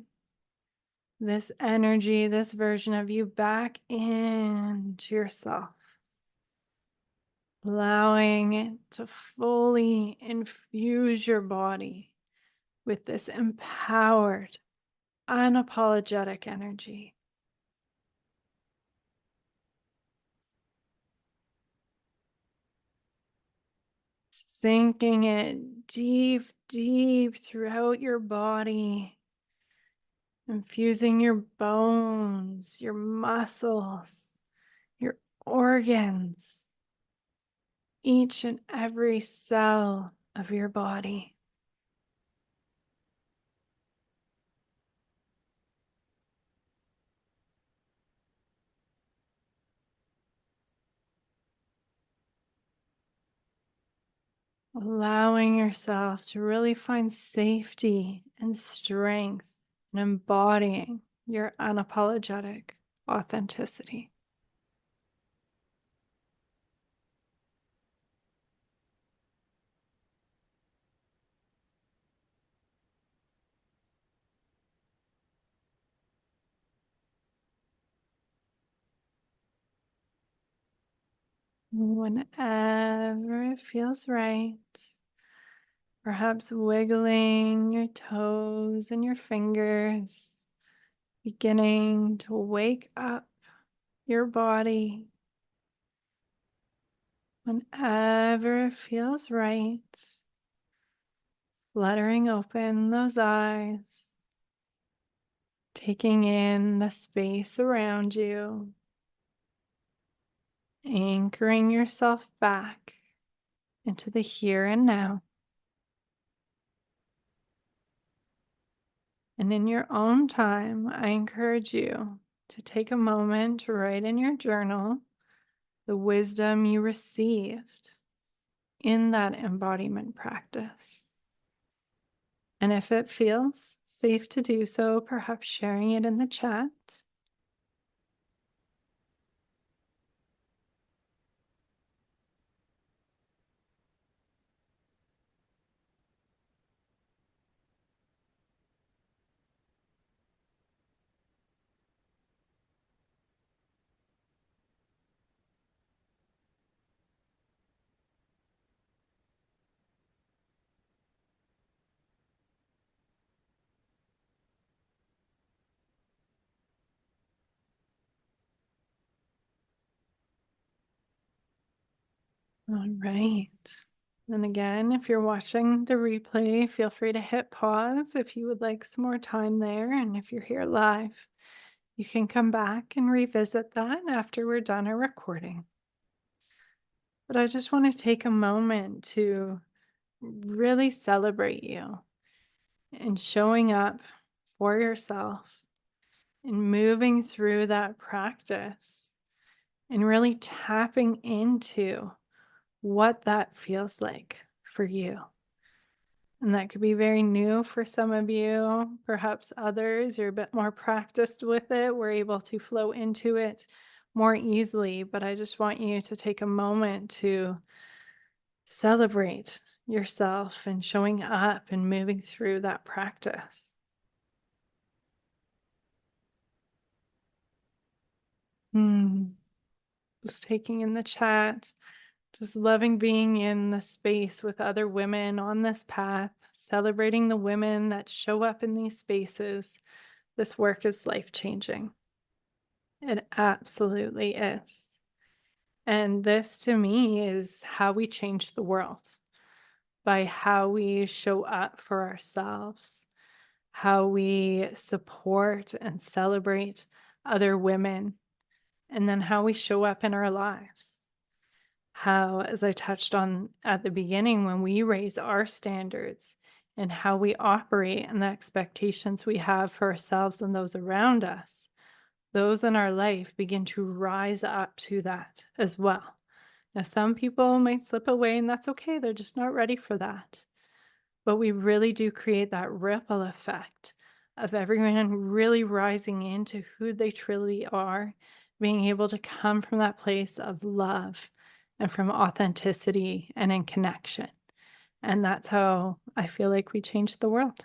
this energy, this version of you back into yourself, allowing it to fully infuse your body with this empowered, unapologetic energy. Sinking it deep, deep throughout your body, infusing your bones, your muscles, your organs, each and every cell of your body. Allowing yourself to really find safety and strength and embodying your unapologetic authenticity. Whenever it feels right, perhaps wiggling your toes and your fingers, beginning to wake up your body. Whenever it feels right, fluttering open those eyes, taking in the space around you, anchoring yourself back into the here and now. And in your own time, I encourage you to take a moment to write in your journal the wisdom you received in that embodiment practice. And if it feels safe to do so, perhaps sharing it in the chat. All right. And again, if you're watching the replay, feel free to hit pause if you would like some more time there. And if you're here live, you can come back and revisit that after we're done our recording. But I just want to take a moment to really celebrate you and showing up for yourself and moving through that practice and really tapping into what that feels like for you. And that could be very new for some of you. Perhaps others, you're a bit more practiced with it. We're able to flow into it more easily. But I just want you to take a moment to celebrate yourself and showing up and moving through that practice. Hmm. Just taking in the chat, just loving being in the space with other women on this path, celebrating the women that show up in these spaces. This work is life changing. It absolutely is. And this to me is how we change the world, by how we show up for ourselves, how we support and celebrate other women, and then how we show up in our lives. How, as I touched on at the beginning, when we raise our standards and how we operate and the expectations we have for ourselves and those around us, those in our life begin to rise up to that as well. Now, some people might slip away, and that's okay. They're just not ready for that. But we really do create that ripple effect of everyone really rising into who they truly are, being able to come from that place of love and from authenticity and in connection. And that's how I feel like we change the world.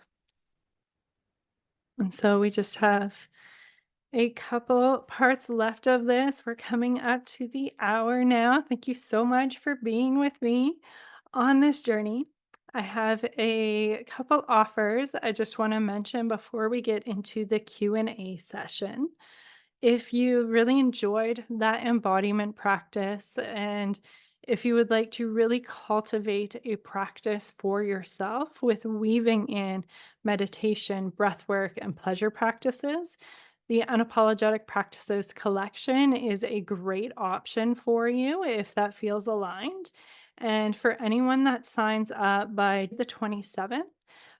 And so we just have a couple parts left of this. We're coming up to the hour now. Thank you so much for being with me on this journey. I have a couple offers I just want to mention before we get into the Q&A session. If you really enjoyed that embodiment practice, and if you would like to really cultivate a practice for yourself with weaving in meditation, breath work, and pleasure practices, the Unapologetic Practices collection is a great option for you if that feels aligned. And for anyone that signs up by the 27th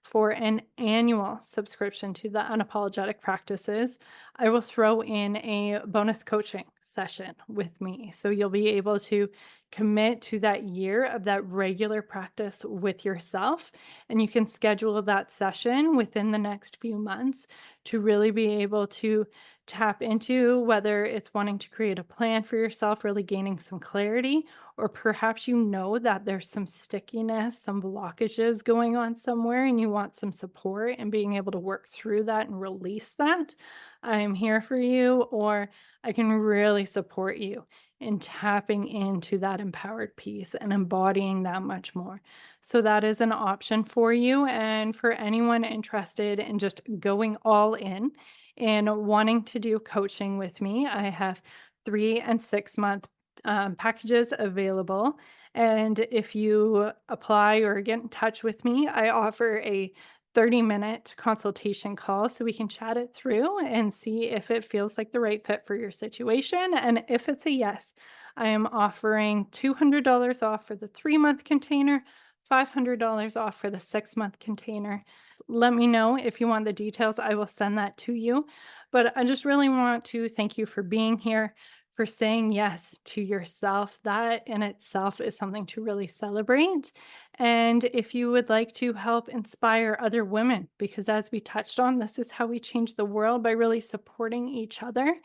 for an annual subscription to the Unapologetic Practices, I will throw in a bonus coaching session with me. So you'll be able to commit to that year of that regular practice with yourself. And you can schedule that session within the next few months to really be able to tap into whether it's wanting to create a plan for yourself, really gaining some clarity, or perhaps you know that there's some stickiness, some blockages going on somewhere, and you want some support and being able to work through that and release that. I'm here for you, or I can really support you in tapping into that empowered piece and embodying that much more. So, that is an option for you. And for anyone interested in just going all in and wanting to do coaching with me, I have 3 and 6 month packages available. And if you apply or get in touch with me, I offer a 30-minute consultation call so we can chat it through and see if it feels like the right fit for your situation. And if it's a yes, I am offering $200 off for the 3 month container, $500 off for the 6 month container. Let me know if you want the details. I will send that to you. But I just really want to thank you for being here, for saying yes to yourself. That in itself is something to really celebrate. And if you would like to help inspire other women, because as we touched on, this is how we change the world, by really supporting each other.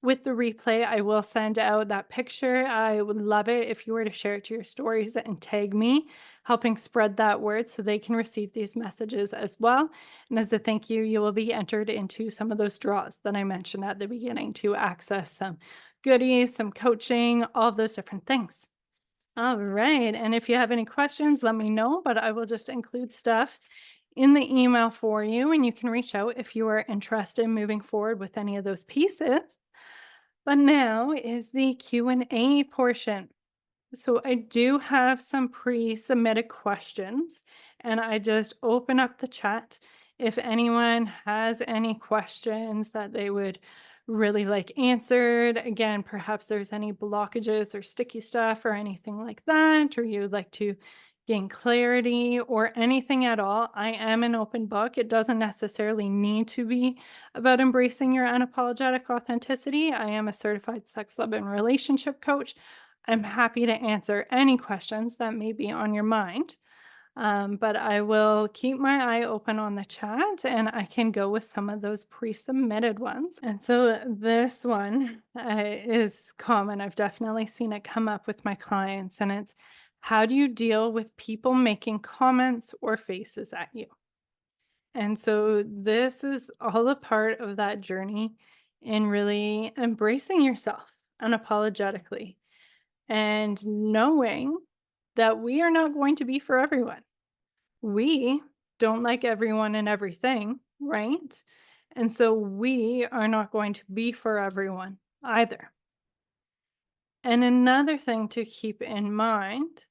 With the replay, I will send out that picture. I would love it if you were to share it to your stories and tag me, helping spread that word so they can receive these messages as well. And as a thank you, you will be entered into some of those draws that I mentioned at the beginning to access some goodies, some coaching, all of those different things. All right. And if you have any questions, let me know, but I will just include stuff in the email for you, and you can reach out if you are interested in moving forward with any of those pieces. But now is the Q&A portion. So I do have some pre-submitted questions, and I just open up the chat. If anyone has any questions that they would really like answered, again, perhaps there's any blockages or sticky stuff or anything like that, or you'd like to gain clarity or anything at all, I am an open book. It doesn't necessarily need to be about embracing your unapologetic authenticity. I am a certified sex, love, and relationship coach. I'm happy to answer any questions that may be on your mind. But I will keep my eye open on the chat and I can go with some of those pre submitted ones. And so this one is common. I've definitely seen it come up with my clients, and it's how do you deal with people making comments or faces at you? And so this is all a part of that journey in really embracing yourself unapologetically and knowing that we are not going to be for everyone. We don't like everyone and everything, right? And so we are not going to be for everyone either. And another thing to keep in mind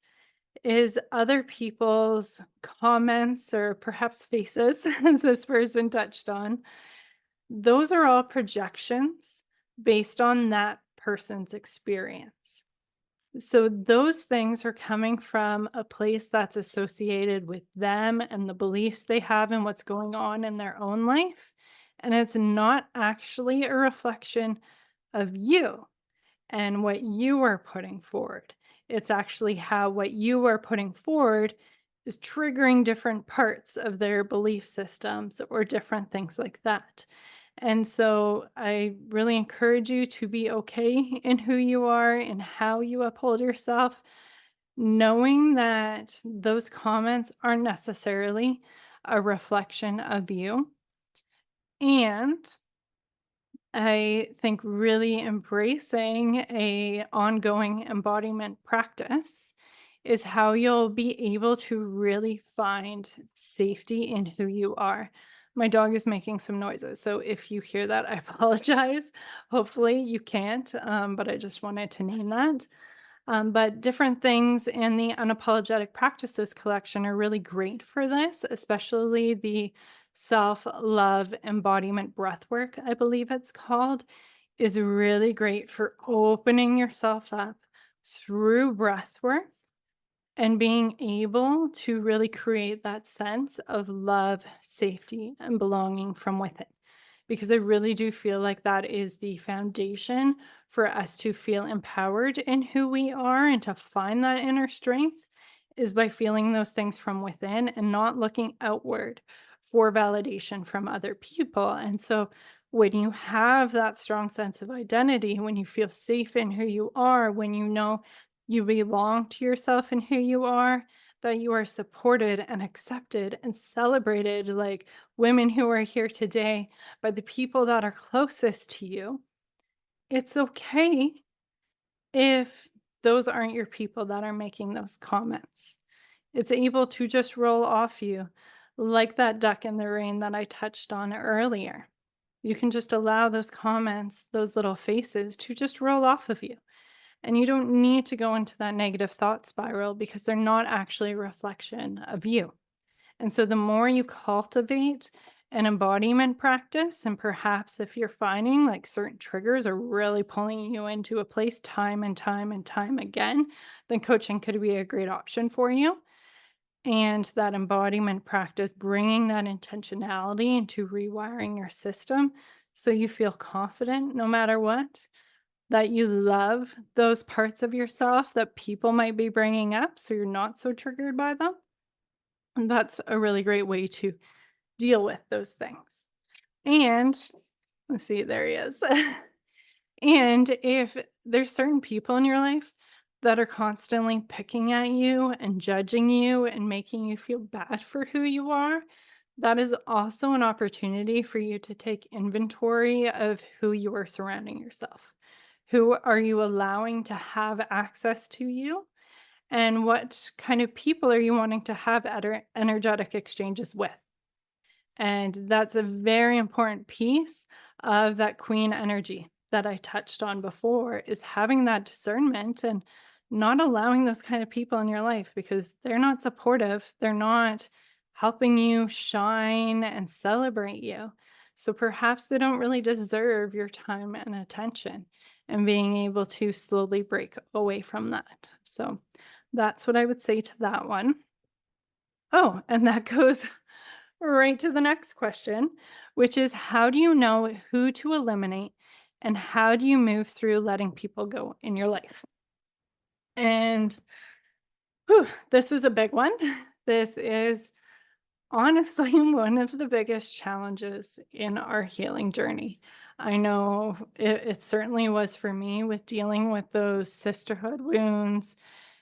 is other people's comments or perhaps faces, as this person touched on. Those are all projections based on that person's experience. So those things are coming from a place that's associated with them and the beliefs they have and what's going on in their own life. And it's not actually a reflection of you and what you are putting forward. It's actually how what you are putting forward is triggering different parts of their belief systems or different things like that. And so I really encourage you to be okay in who you are and how you uphold yourself, knowing that those comments aren't necessarily a reflection of you. And I think really embracing a ongoing embodiment practice is how you'll be able to really find safety in who you are. My dog is making some noises, so if you hear that, I apologize. Hopefully you can't, but I just wanted to name that. But different things in the Unapologetic Practices collection are really great for this, especially the self love embodiment breathwork, I believe it's called, is really great for opening yourself up through breathwork and being able to really create that sense of love, safety, and belonging from within. Because I really do feel like that is the foundation for us to feel empowered in who we are and to find that inner strength is by feeling those things from within and not looking outward for validation from other people. And so when you have that strong sense of identity, when you feel safe in who you are, when you know you belong to yourself and who you are, that you are supported and accepted and celebrated, like women who are here today, by the people that are closest to you, it's okay if those aren't your people that are making those comments. It's able to just roll off you, like that duck in the rain that I touched on earlier. You can just allow those comments, those little faces, to just roll off of you. And you don't need to go into that negative thought spiral because they're not actually a reflection of you. And so the more you cultivate an embodiment practice, and perhaps if you're finding like certain triggers are really pulling you into a place time and time and time again, then coaching could be a great option for you. And that embodiment practice, bringing that intentionality into rewiring your system so you feel confident no matter what, that you love those parts of yourself that people might be bringing up so you're not so triggered by them. And that's a really great way to deal with those things. And let's see, there he is. And if there's certain people in your life that are constantly picking at you and judging you and making you feel bad for who you are, that is also an opportunity for you to take inventory of who you are surrounding yourself. Who are you allowing to have access to you? And what kind of people are you wanting to have energetic exchanges with? And that's a very important piece of that queen energy that I touched on before is having that discernment and not allowing those kind of people in your life because they're not supportive. They're not helping you shine and celebrate you. So perhaps they don't really deserve your time and attention, and being able to slowly break away from that. So that's what I would say to that one. Oh, and that goes right to the next question, which is how do you know who to eliminate and how do you move through letting people go in your life? And this is a big one. This is honestly one of the biggest challenges in our healing journey. I know it certainly was for me with dealing with those sisterhood wounds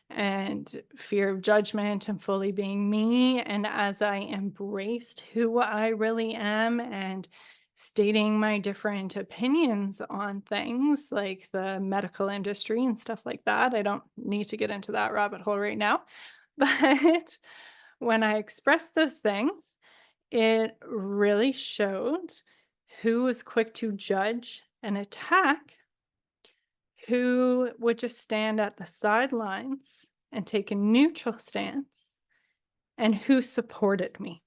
and fear of judgment and fully being me. And as I embraced who I really am and stating my different opinions on things like the medical industry and stuff like that, I don't need to get into that rabbit hole right now. But when I expressed those things, it really showed who was quick to judge and attack, who would just stand at the sidelines and take a neutral stance, and who supported me.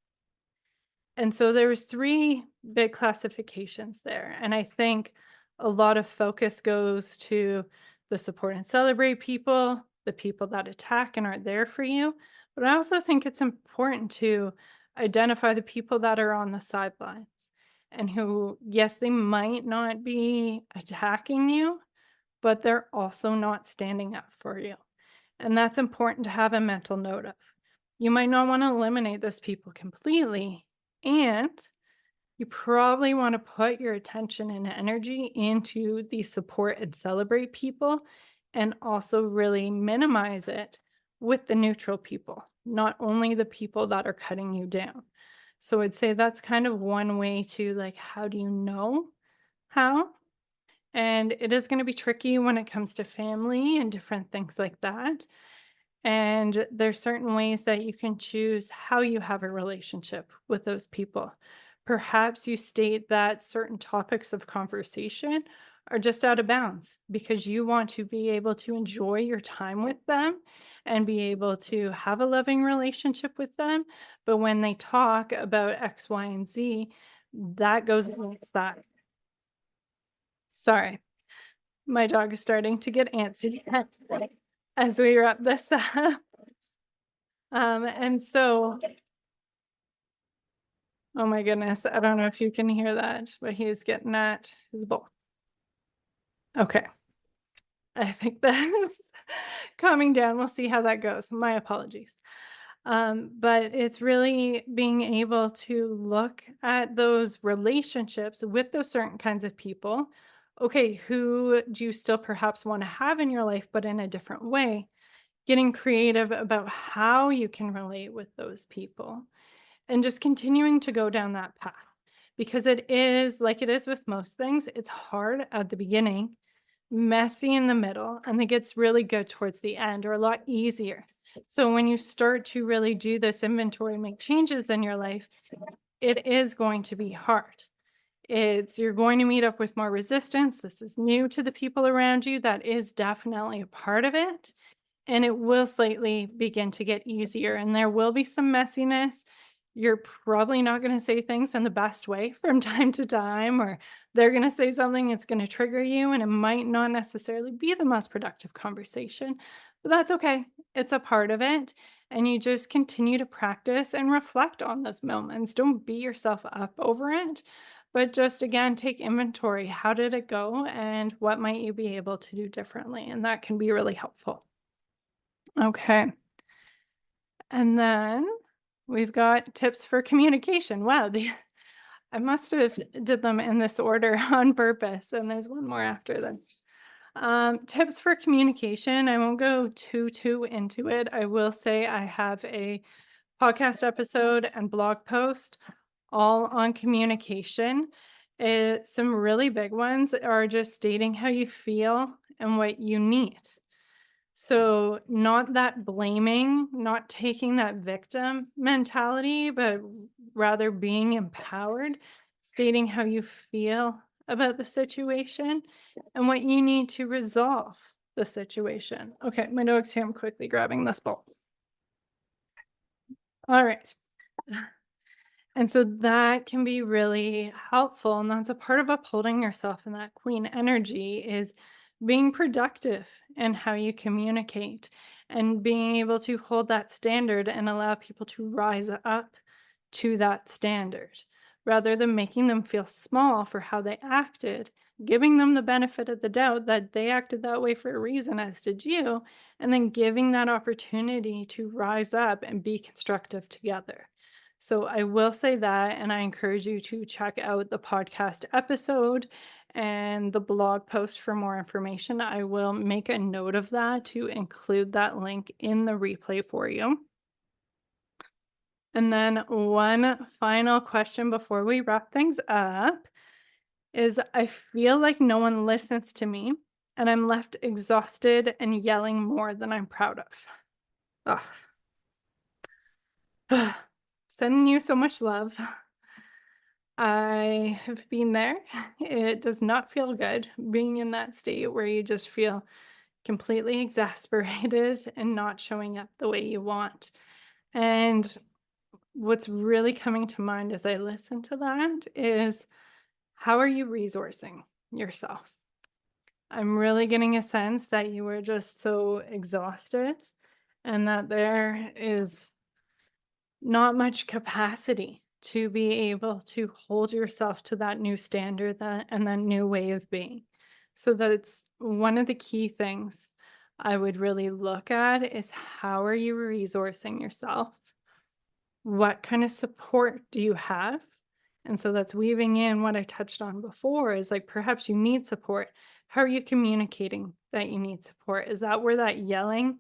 And so there was three big classifications there. And I think a lot of focus goes to the support and celebrate people, the people that attack and aren't there for you. But I also think it's important to identify the people that are on the sidelines and who, yes, they might not be attacking you, but they're also not standing up for you. And that's important to have a mental note of. You might not want to eliminate those people completely, and you probably want to put your attention and energy into the support and celebrate people, and also really minimize it with the neutral people, not only the people that are cutting you down. So I'd say that's kind of one way to like, how do you know how? And it is going to be tricky when it comes to family and different things like that. And there's certain ways that you can choose how you have a relationship with those people. Perhaps you state that certain topics of conversation are just out of bounds because you want to be able to enjoy your time with them and be able to have a loving relationship with them. But when they talk about X, Y, and Z, that goes against that. Sorry, my dog is starting to get antsy as we wrap this up. And so, oh my goodness, I don't know if you can hear that, but he's getting at his bowl. Okay. I think that's calming down. We'll see how that goes. My apologies. But it's really being able to look at those relationships with those certain kinds of people. Okay, who do you still perhaps want to have in your life, but in a different way? Getting creative about how you can relate with those people and just continuing to go down that path because it is like it is with most things. It's hard at the beginning, messy in the middle, and it gets really good towards the end or a lot easier. So when you start to really do this inventory, make changes in your life, it is going to be hard. You're going to meet up with more resistance. This is new to the people around you. That is definitely a part of it. And it will slightly begin to get easier, and there will be some messiness. You're probably not going to say things in the best way from time to time, or they're going to say something that's going to trigger you, and it might not necessarily be the most productive conversation, but that's okay. It's a part of it. And you just continue to practice and reflect on those moments. Don't beat yourself up over it, but just again, take inventory. How did it go, and what might you be able to do differently? And that can be really helpful. Okay. And then we've got tips for communication. Wow, I must have did them in this order on purpose, and there's one more after this. Tips for communication. I won't go too into it. I will say I have a podcast episode and blog post all on communication. Some really big ones are just stating how you feel and what you need. So, not that blaming, not taking that victim mentality, but rather being empowered, stating how you feel about the situation and what you need to resolve. the situation. Okay, my dog's here. I'm quickly grabbing this bowl. All right. And so that can be really helpful. And that's a part of upholding yourself in that queen energy is being productive in how you communicate and being able to hold that standard and allow people to rise up to that standard rather than making them feel small for how they acted, giving them the benefit of the doubt that they acted that way for a reason, as did you, and then giving that opportunity to rise up and be constructive together. So I will say that, and I encourage you to check out the podcast episode and the blog post for more information. I will make a note of that to include that link in the replay for you. And then one final question before we wrap things up is I feel like no one listens to me and I'm left exhausted and yelling more than I'm proud of. Ugh. Sending you so much love. I have been there. It does not feel good being in that state where you just feel completely exasperated and not showing up the way you want. And what's really coming to mind as I listen to that is how are you resourcing yourself? I'm really getting a sense that you were just so exhausted and that there is not much capacity to be able to hold yourself to that new standard and that new way of being. So that's one of the key things I would really look at is how are you resourcing yourself? What kind of support do you have? And so that's weaving in what I touched on before is like perhaps you need support. How are you communicating that you need support? Is that where that yelling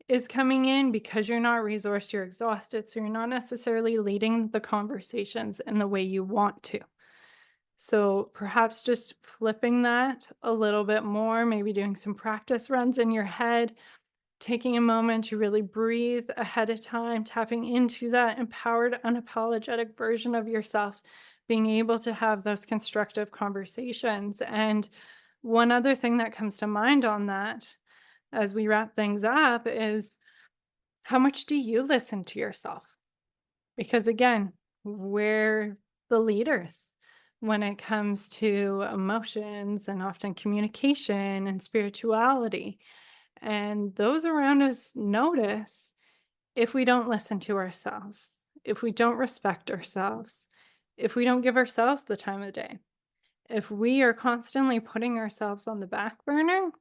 is coming in because you're not resourced, you're exhausted, so you're not necessarily leading the conversations in the way you want to. So perhaps just flipping that a little bit more, maybe doing some practice runs in your head, taking a moment to really breathe ahead of time, tapping into that empowered, unapologetic version of yourself, being able to have those constructive conversations. And one other thing that comes to mind on that as we wrap things up is how much do you listen to yourself? Because again, we're the leaders when it comes to emotions and often communication and spirituality. And those around us notice if we don't listen to ourselves, if we don't respect ourselves, if we don't give ourselves the time of day, if we are constantly putting ourselves on the back burner,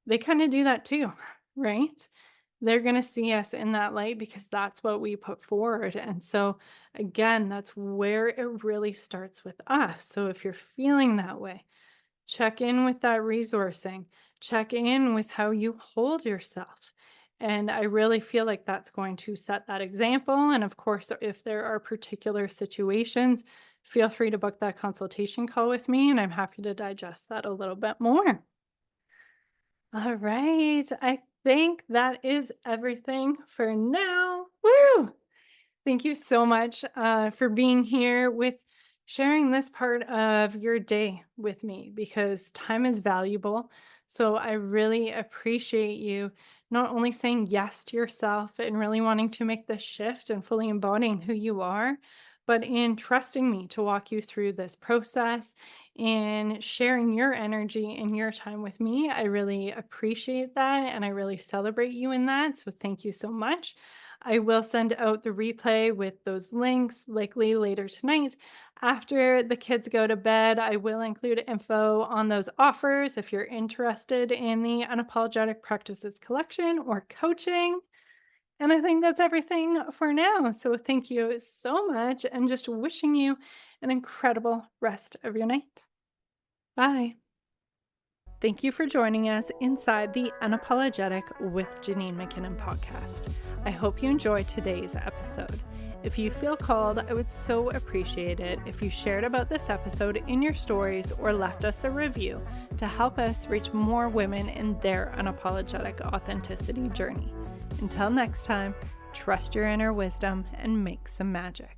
they kind of do that too, right? They're going to see us in that light because that's what we put forward. And so, again, that's where it really starts with us. So, if you're feeling that way, check in with that resourcing, check in with how you hold yourself. And I really feel like that's going to set that example. And of course, if there are particular situations, feel free to book that consultation call with me, and I'm happy to digest that a little bit more. All right. I think that is everything for now. Woo! Thank you so much for being here with sharing this part of your day with me because time is valuable. So I really appreciate you not only saying yes to yourself and really wanting to make this shift and fully embodying who you are, but in trusting me to walk you through this process and sharing your energy and your time with me. I really appreciate that and I really celebrate you in that. So thank you so much. I will send out the replay with those links likely later tonight. After the kids go to bed, I will include info on those offers if you're interested in the Unapologetic Practices Collection or coaching. And I think that's everything for now. So thank you so much and just wishing you an incredible rest of your night. Bye. Thank you for joining us inside the Unapologetic with Janine McKinnon podcast. I hope you enjoyed today's episode. If you feel called, I would so appreciate it if you shared about this episode in your stories or left us a review to help us reach more women in their unapologetic authenticity journey. Until next time, trust your inner wisdom and make some magic.